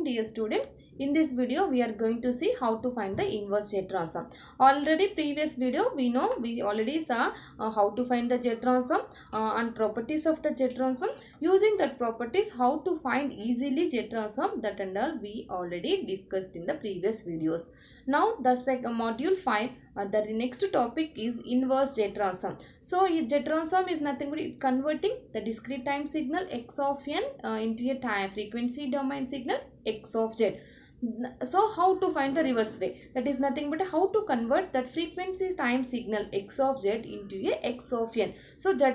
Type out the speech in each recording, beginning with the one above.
Dear students, in this video we are going to see how to find the inverse jet transform. Already previous video we already saw how to find the jet transform and properties of the jet transform. Using that properties, how to find easily jet transform, that and all we already discussed in the previous videos. Now the module 5, the next topic is inverse jet transform. So jet transform is nothing but converting the discrete time signal x of n into a time frequency domain signal x of z. So how to find the reverse way? That is nothing but how to convert that frequency time signal x of z into a x of n. So z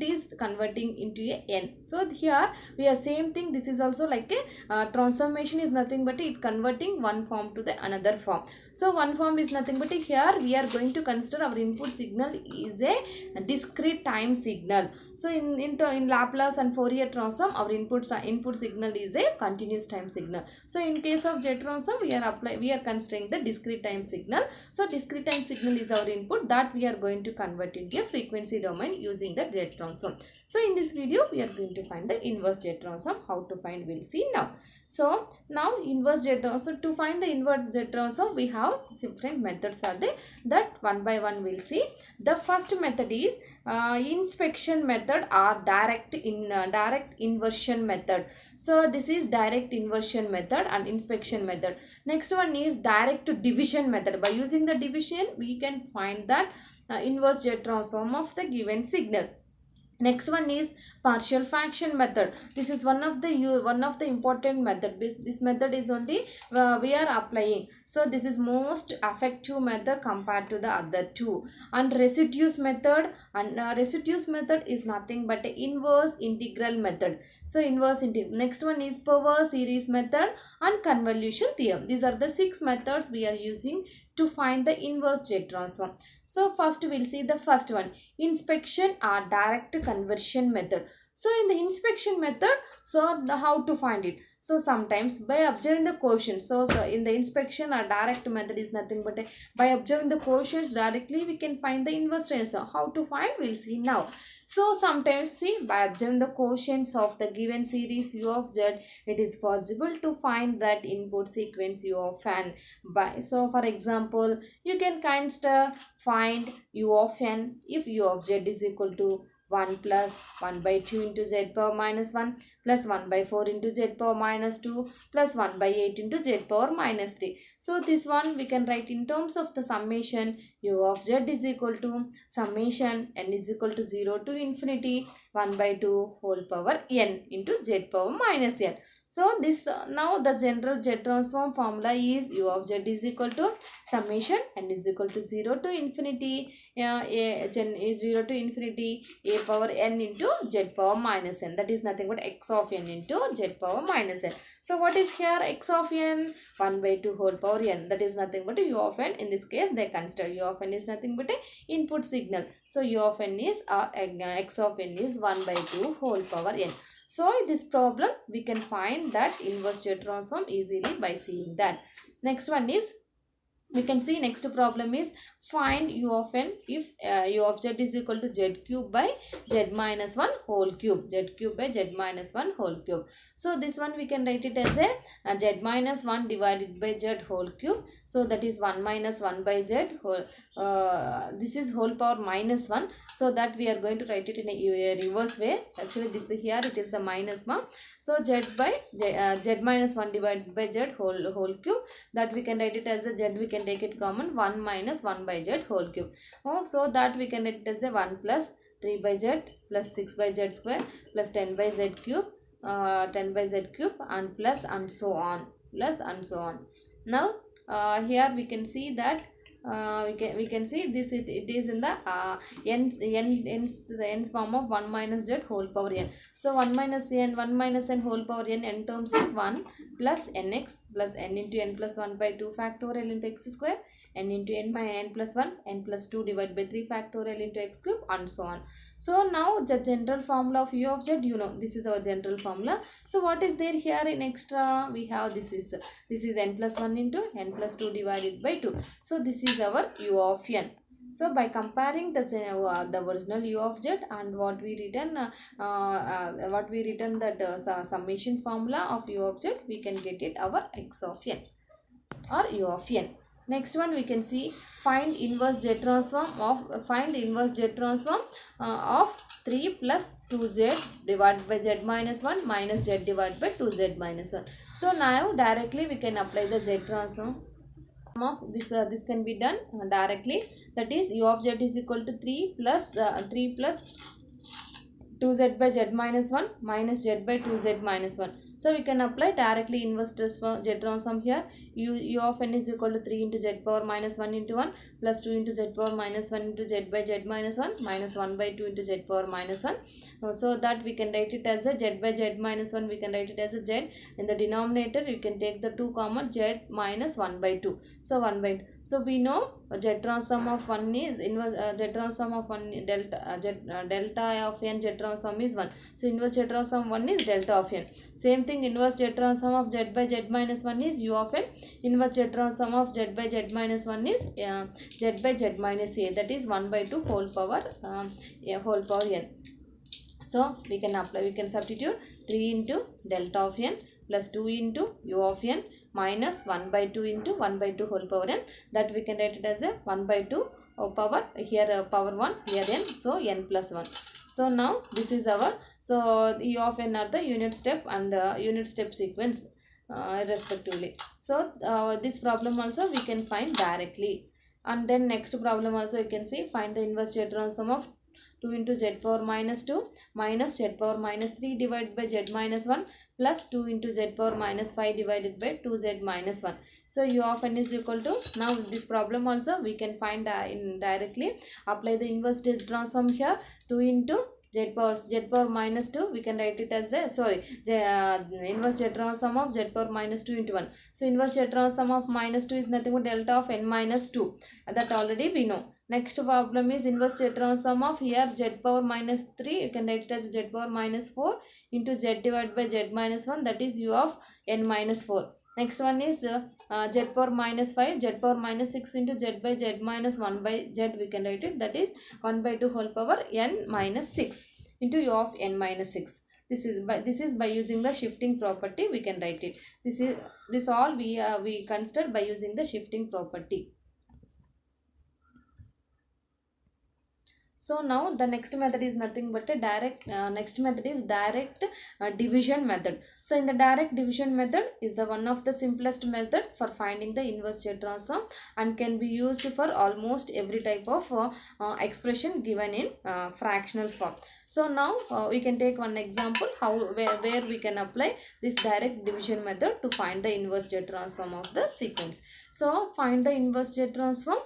is converting into a n. So here we are same thing. This is also like a transformation is nothing but it converting one form to the another form. So one form is nothing but here we are going to consider our input signal is a discrete time signal. So in Laplace and Fourier transform, our input signal is a continuous time signal. So in case of jet transform, we are considering the discrete time signal. So discrete time signal is our input that we are going to convert into a frequency domain using the jet transform. So in this video we are going to find the inverse jet transform. How to find, we'll see now. So now inverse jet transform, to find the inverse jet transform we have different methods are there, that one by one we'll see. The first method is inspection method or direct inversion method. So this is direct inversion method and inspection method. Next one is direct division method. By using the division we can find that inverse jet transform of the given signal. Next one is partial fraction method. This is one of the important method. This method is only we are applying. So this is most effective method compared to the other two. And residues method, and residues method is nothing but a inverse integral method. So inverse integral. Next one is power series method and convolution theorem. These are the 6 methods we are using to find the inverse jet transform. So first we'll see the first one, inspection or direct conversion method. So in the inspection method, so how to find it? So sometimes by observing the quotient. So in the inspection or direct method is nothing but by observing the quotients directly we can find the inverse transform. How to find, we'll see now. So sometimes see, by observing the quotients of the given series u of z, it is possible to find that input sequence u of n. So for example, you can find u of n if u of z is equal to 1 plus 1 by 2 into z power minus 1 plus 1 by 4 into z power minus 2 plus 1 by 8 into z power minus 3. So this one we can write in terms of the summation u of z is equal to summation n is equal to 0 to infinity 1 by 2 whole power n into z power minus n. So this now the general jet transform formula is u of z is equal to summation n is equal to 0 to infinity is 0 to infinity a power n into z power minus n, that is nothing but x of n into z power minus n. So what is here x of n? 1 by 2 whole power n, that is nothing but u of n. In this case they consider u of n is nothing but a input signal. So u of n is x of n is 1 by 2 whole power n. So in this problem we can find that inverse jet transform easily by seeing that. Next one is, we can see next problem is find u of n if u of z is equal to z cube by z minus 1 whole cube. Z cube by z minus 1 whole cube. So this one we can write it as a z minus 1 divided by z whole cube. So that is 1 minus 1 by z whole, this is whole power minus 1. So that we are going to write it in a reverse way. Actually this here it is the minus 1. So z by z minus 1 divided by z whole cube, that we can write it as a z, we can take it common, 1 minus 1 by z whole cube. So that we can write it as a 1 plus 3 by z plus 6 by z square plus 10 by z cube, 10 by z cube and plus and so on, plus and so on. Now here we can see that we can see this it is in the n's form of 1 minus z whole power n. So 1 minus n whole power n terms is 1 plus nx plus n into n plus 1 by 2 factorial into x square, n into n by n plus 1, n plus 2 divided by 3 factorial into x cube and so on. So now the general formula of u of z, you know, this is our general formula. So what is there here in extra? We have this is n plus 1 into n plus 2 divided by 2. So this is our u of n. So by comparing the original u of z and what we written that summation formula of u of z, we can get it our x of n or u of n. Next one we can see find inverse z transform of 3 plus 2z divided by z minus 1 minus z divided by 2z minus 1. So now directly we can apply the z transform of this can be done directly, that is u of z is equal to 3 plus 2z by z minus 1 minus z by 2z minus 1. So we can apply directly inverse z transform here. U of n is equal to 3 into z power minus 1 into 1 plus 2 into z power minus 1 into z by z minus 1 minus 1 by 2 into z power minus 1. So that we can write it as a z by z minus 1, we can write it as a z. In the denominator you can take the 2 common, z minus 1 by 2. So 1 by 2. So we know z transform of 1 is inverse z transform of 1 delta of n z transform is 1. So inverse z transform 1 is delta of n. Same thing, inverse z transform of z by z minus 1 is u of n. Inverse z transform of z by z minus 1 is z by z minus a, that is 1 by 2 whole power n. So we can apply, we can substitute 3 into delta of n plus 2 into u of n minus 1 by 2 into 1 by 2 whole power n, that we can write it as a 1 by 2 power here power 1 here n, so n plus 1. So now this is our, so u of n are the unit step and unit step sequence respectively. So this problem also we can find directly. And then next problem also you can see find the inverse z transform of 2 into z power minus 2 minus z power minus 3 divided by z minus 1 plus 2 into z power minus 5 divided by 2z minus 1. So u of n is equal to, now this problem also we can find directly. Apply the inverse z transform here, 2 into z power minus 2, we can write it as the inverse z transform of z power minus 2 into 1. So inverse z transform of minus 2 is nothing but delta of n minus 2, that already we know. Next problem is inverse z transform of here z power minus 3, you can write it as z power minus 4 into z divided by z minus 1, that is u of n minus 4. Next one is z power minus 5, z power minus 6 into z by z minus 1 by z, we can write it, that is 1 by 2 whole power n minus 6 into u of n minus 6. This is by using the shifting property we can write it. This all we consider by using the shifting property. So now the next method is nothing but a direct division method. So in the direct division method is the one of the simplest method for finding the inverse z transform and can be used for almost every type of expression given in fractional form. So now we can take one example where we can apply this direct division method to find the inverse z transform of the sequence. So find the inverse z transform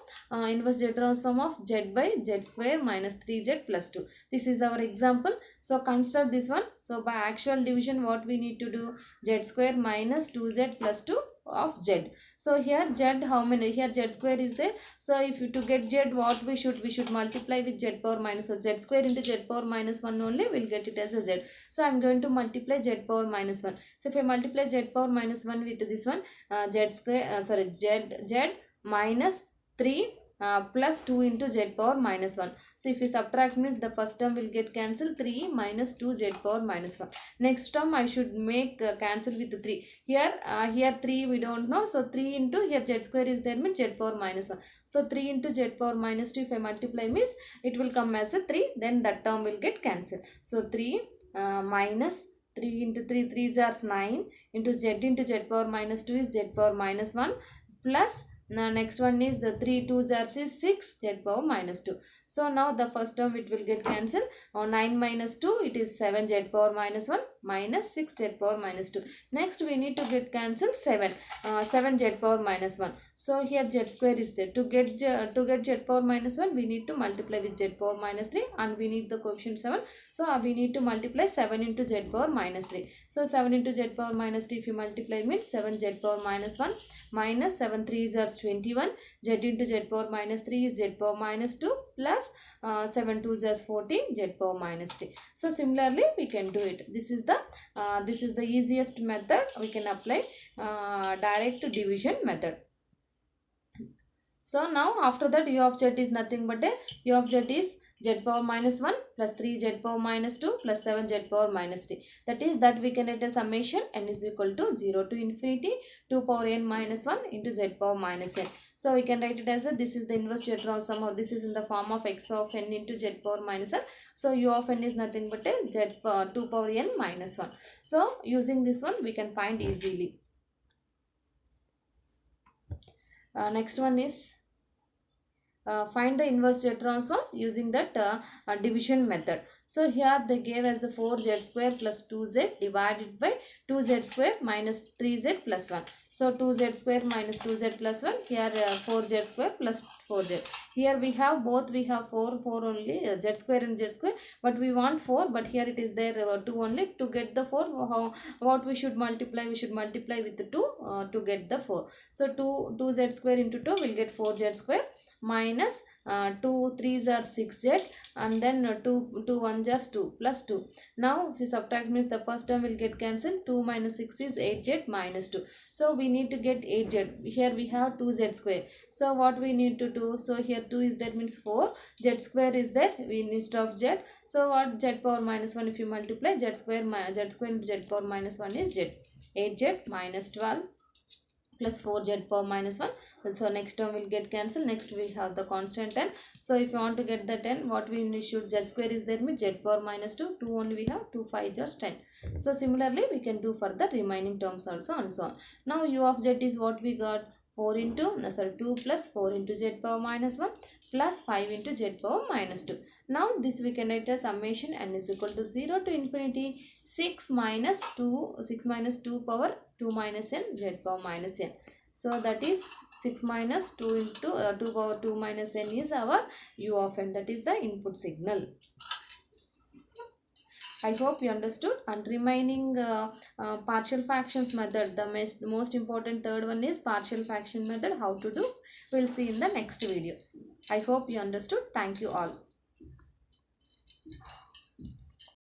of z by z square minus 3z plus 2. This is our example. So consider this one. So by actual division what we need to do, z square minus 2z plus 2 of z. So here z, how many, here z square is there. So if you to get z, what we should multiply with z power minus, so z square into z power minus 1 only, we'll get it as a z. So I'm going to multiply z power minus 1. So if I multiply z power minus 1 with this one, z minus 3 plus 2 into z power minus 1. So if you subtract means the first term will get cancelled, 3 minus 2 z power minus 1. Next term I should make cancel with 3. Here 3 we don't know. So 3 into here z square is there means z power minus 1. So 3 into z power minus 2 if I multiply means it will come as a 3. Then that term will get cancelled. So 3 minus 3 into 3 is 9 into z power minus 2 is z power minus 1 plus now next one is the 3 2s are 6 z power minus 2. So now the first term it will get cancelled. 9 minus 2 it is 7 z power minus 1 minus 6 z power minus 2. Next we need to get cancelled 7 z power minus 1. So here z square is there. To get z power minus 1 we need to multiply with z power minus 3 and we need the coefficient 7. So we need to multiply 7 into z power minus 3. So 7 into z power minus 3 if you multiply means 7 z power minus 1 minus 7 3s are 21. Z into z power minus 3 is z power minus 2 plus 7 2s are 14 z power minus 3. So similarly we can do it. This is the easiest method we can apply direct division method. So now after that u of z is nothing but a u of z is z power minus 1 plus 3 z power minus 2 plus 7 z power minus 3. That is that we can write a summation n is equal to 0 to infinity 2 power n minus 1 into z power minus n. So we can write it as a, this is the inverse z transform, or this is in the form of x of n into z power minus n. So u of n is nothing but a z 2 power n minus 1. So using this one we can find easily. Next one is find the inverse z transform using that division method. So here they gave as a 4z square plus 2z divided by 2z square minus 3z plus 1. So 2z square minus 2z plus 1, here 4z square plus 4z. Here we have both, we have 4 only, z square and z square, but we want 4, but here it is there 2 only. To get the 4, what we should multiply? We should multiply with the 2 to get the 4. So 2z square into 2 will get 4z square minus 2 3s are 6z, and then 2 1s are 2 plus 2. Now if you subtract means the first term will get cancelled. 2 minus 6 is 8z minus 2. So we need to get 8z. Here we have 2z square. So what we need to do? So here 2 is there means 4. Z square is there instead of z. So what? Z power minus 1, if you multiply z square into z power minus 1 is z. 8z minus 12 plus 4z power minus 1. So next term will get cancelled. Next we have the constant 10. So if you want to get the 10, what we should? Z square is there means z power minus 2. 2 only we have, 2 5 is 10. So similarly we can do for the remaining terms also, and so on. Now u of z is what we got? 4 into 2 plus 4 into z power minus 1 plus 5 into z power minus 2. Now this we can write as summation n is equal to 0 to infinity 6 minus 2 power 2 minus n z power minus n. So that is 6 minus 2 into 2 power 2 minus n is our u of n, that is the input signal. I hope you understood. And remaining partial fractions method, the most important third one is partial fraction method. How to do? We'll see in the next video. I hope you understood. Thank you all.